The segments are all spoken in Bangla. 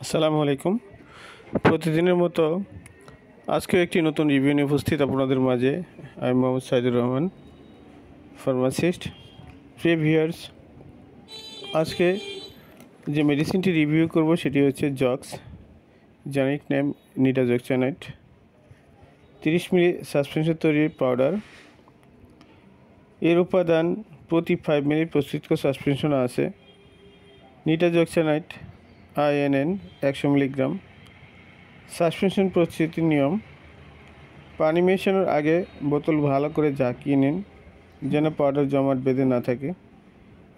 আসসালামু আলাইকুম। প্রতিদিনের মতো আজকেও একটি নতুন রিভিউ নিয়ে উপস্থিত আপনাদের মাঝে। আমি মোহাম্মদ সাইদুর রহমান, ফার্মাসিস্ট। প্রিয় ভিউয়ার্স, আজকে যে মেডিসিনটি রিভিউ করব সেটি হচ্ছে জক্স, জেনেরিক নেম নিটাজক্সানাইট, 30 মিলি সাসপেনশন তৈরির পাউডার। এর উপাদান প্রতি 5 মিলি প্রস্তুতকৃত সাসপেনশন আছে। নিটাজক্সানাইট INN 100 মিলিগ্রাম। সাসপেনশন প্রস্তুতির নিয়ম: পানি মেশানোর আগে বোতল ভালো করে ঝাঁকিয়ে নিন যেন পাউডার জমাট বেঁধে না থাকে।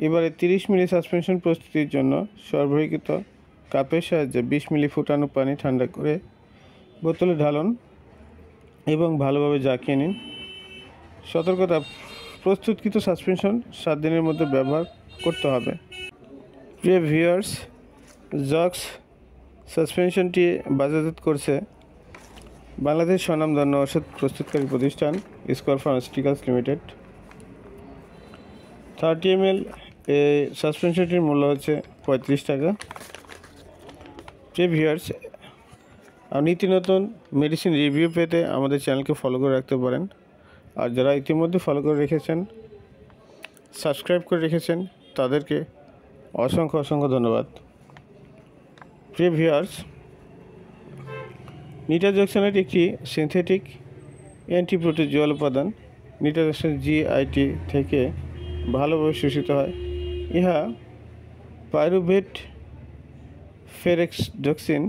এবারে 30 মিলি সাসপেনশন প্রস্তুতির জন্য সরবরাহিত কাপের সাহায্যে 20 মিলি ফুটানো পানি ঠান্ডা করে বোতলে ঢালুন এবং ভালোভাবে ঝাঁকিয়ে নিন। সতর্কতা: প্রস্তুতকৃত সাসপেনশন 7 দিনের মধ্যে ব্যবহার করতে হবে। প্রিয় ভিউয়ার্স, জক্স সাসপেনশনটি বাজারজাত করছে বাংলাদেশ স্বনামধন্য ওষুধ প্রস্তুতকারী প্রতিষ্ঠান স্কয়ার ফার্মাসিউটিক্যালস লিমিটেড। 30 ml এই সাসপেনশনটির মূল্য হচ্ছে 35 টাকা। প্রিয় ভিউয়ার্স, নিত্য নতুন মেডিসিন রিভিউ পেতে আমাদের চ্যানেলকে ফলো করে রাখতে পারেন। আর যারা ইতিমধ্যে ফলো করে রেখেছেন, সাবস্ক্রাইব করে রেখেছেন, তাদেরকে অসংখ্য ধন্যবাদ। প্রিয় ভিউয়ার্স, নিটাজক্সানাইট একটি সিনথেটিক অ্যান্টিপ্রোটোজোয়াল উপাদান। নিটাজক্সান GIT থেকে ভালোভাবে শোষিত হয়। ইহা পাইরুভেট ফেরেক্সডক্সিন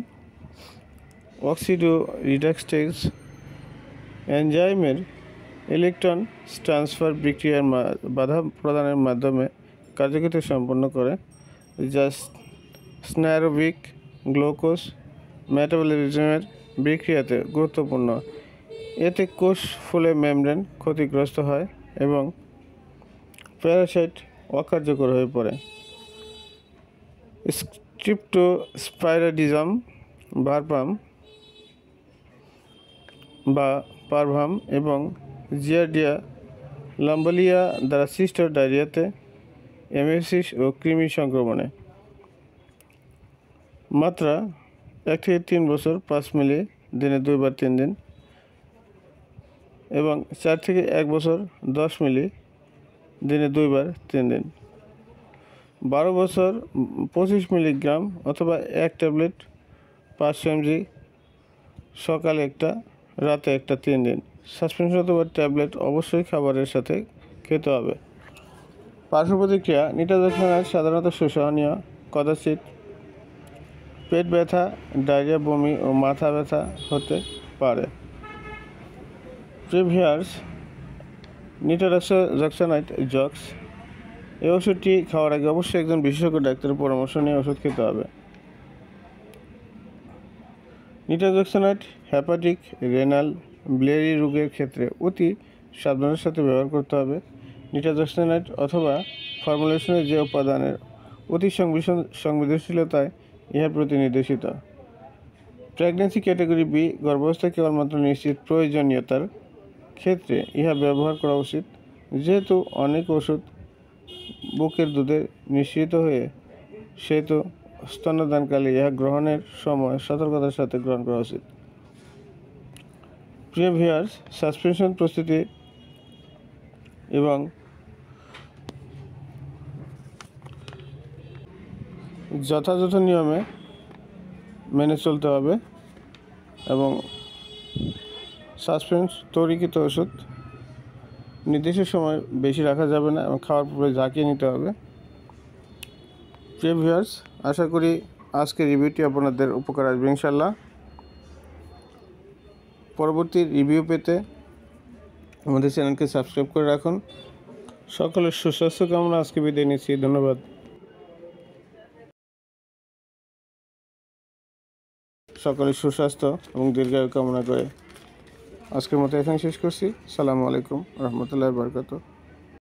অক্সিডো রিডাক্সটেজ এনজাইমের ইলেকট্রন ট্রান্সফার বিক্রিয়ার বাধা প্রদানের মাধ্যমে কার্যকারিতা সম্পন্ন করে, যা স্নায়বিক গ্লুকোজ মেটাবলিজমের বিক্রিয়াতে গুরুত্বপূর্ণ। এতে কোষ ফুলে মেমব্রেন ক্ষতিগ্রস্ত হয় এবং প্যারাসাইট অকার্যকর হয়ে পড়ে। স্ট্রিপ্টোস্পাইরাডিজম ভারপাম বা পারভাম এবং জিয়ার্ডিয়া লাম্বলিয়া দ্বারা সৃষ্ট ডায়রিয়াতে, এমএসিস ও কৃমি সংক্রমণে। মাত্রা 1 থেকে 3 বছর 5 মিলি দিনে 2 বার 3 দিন, এবং 4 থেকে 1 বছর 10 মিলি দিনে 2 বার 3 দিন। 12 বছর 25 মিলিগ্রাম অথবা 1 ট্যাবলেট 500 mg, সকালে একটা, রাতে একটা, 3 দিন। সাসপেনশন অথবা ট্যাবলেট অবশ্যই খাবারের সাথে খেতে হবে। পার্শ্ব প্রতিক্রিয়া: নিটাজক্সানাইট সাধারণত সুসহনীয়, কদাচিৎ পেট ব্যথা, ডায়রিয়া, বমি ও মাথা ব্যথা হতে পারে। প্রিয় ভিউয়ার্স, নিটাজক্সানাইট জক্স এই ওষুধটি খাওয়ার আগে অবশ্যই একজন বিশেষজ্ঞ ডাক্তারের পরামর্শ নিয়ে ওষুধ খেতে হবে। নিটাজক্সানাইট হেপাটিক, রেনাল, বিলিয়ারি রোগের ক্ষেত্রে অতি সাবধানের সাথে ব্যবহার করতে হবে। নিটাজক্সানাইট অথবা ফর্মুলেশনের যে উপাদানের অতি সংবেদনশীলতায় ইহার প্রতি নির্দেশিত। প্রেগন্যান্সি ক্যাটাগরি B গর্ভাবস্থা কেবলমাত্র নিশ্চিত প্রয়োজনীয়তার ক্ষেত্রে ইহা ব্যবহার করা উচিত, যেহেতু অনেক ওষুধ বুকের দুধে নিঃসৃত হয়ে, সেহেতু স্তন্যদানকালে ইহা গ্রহণের সময় সতর্কতার সাথে গ্রহণ করা উচিত। প্রিয় ভিউয়ার্স, সাসপেনশন প্রস্তুতি এবং যথাযথ নিয়মে মেনে চলতে হবে, এবং সাসপেন্স তৈরিকৃত ওষুধ নির্দিষ্ট সময় বেশি রাখা যাবে না এবং খাওয়ার পরে ঝাঁকিয়ে নিতে হবে। প্রিয় ভিউয়ার্স, আশা করি আজকের রিভিউটি আপনাদের উপকার আসবে ইনশাল্লাহ। পরবর্তী রিভিউ পেতে আমাদের চ্যানেলকে সাবস্ক্রাইব করে রাখুন। সকলের সুস্বাস্থ্য কামনা আজকে বিদায় নিচ্ছি। ধন্যবাদ। সকলের সুস্বাস্থ্য এবং দীর্ঘায়ু কামনা করে আজকের মতো এখানে শেষ করছি। আসসালামু আলাইকুম রহমতুল্লাহি ওয়া বারাকাতুহু।